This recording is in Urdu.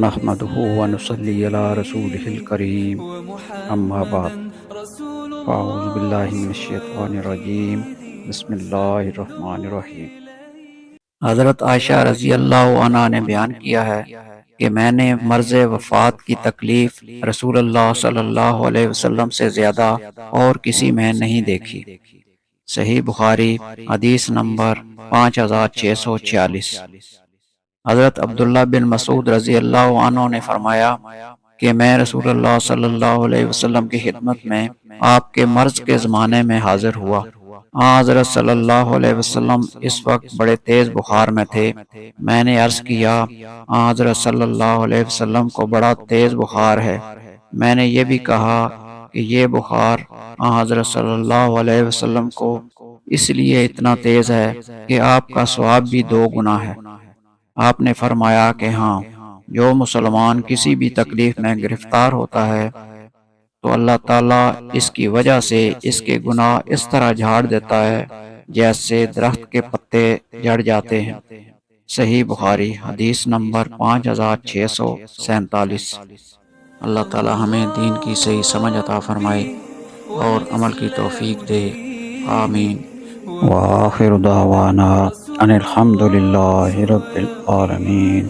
نحمده ونصلي على رسوله الكريم اما بعد فاعوذ باللہ من الشیطان الرجیم بسم اللہ الرحمن الرحیم۔ حضرت عائشہ رضی اللہ عنہا نے بیان کیا ہے کہ میں نے مرض وفات کی تکلیف رسول اللہ صلی اللہ علیہ وسلم سے زیادہ اور کسی میں نہیں دیکھی۔ صحیح بخاری حدیث نمبر 5646۔ حضرت عبداللہ بن مسعود رضی اللہ عنہ نے فرمایا کہ میں رسول اللہ صلی اللہ علیہ وسلم کی خدمت میں آپ کے مرض کے زمانے میں حاضر ہوا۔ حضرت صلی اللہ علیہ وسلم اس وقت بڑے تیز بخار میں تھے۔ میں نے عرض کیا حضرت صلی اللہ علیہ وسلم کو بڑا تیز بخار ہے۔ میں نے یہ بھی کہا کہ یہ بخار حضرت صلی اللہ علیہ وسلم کو اس لیے اتنا تیز ہے کہ آپ کا ثواب بھی 2 گنا ہے۔ آپ نے فرمایا کہ ہاں، جو مسلمان کسی بھی تکلیف میں گرفتار ہوتا ہے تو اللہ تعالیٰ اس کی وجہ سے اس کے گناہ اس طرح جھاڑ دیتا ہے جیسے درخت کے پتے جھڑ جاتے ہیں۔ صحیح بخاری حدیث نمبر 5647۔ اللہ تعالیٰ ہمیں دین کی صحیح سمجھ عطا فرمائے اور عمل کی توفیق دے، آمین۔ وآخر دعوانا ان الحمد للہ رب العالمین۔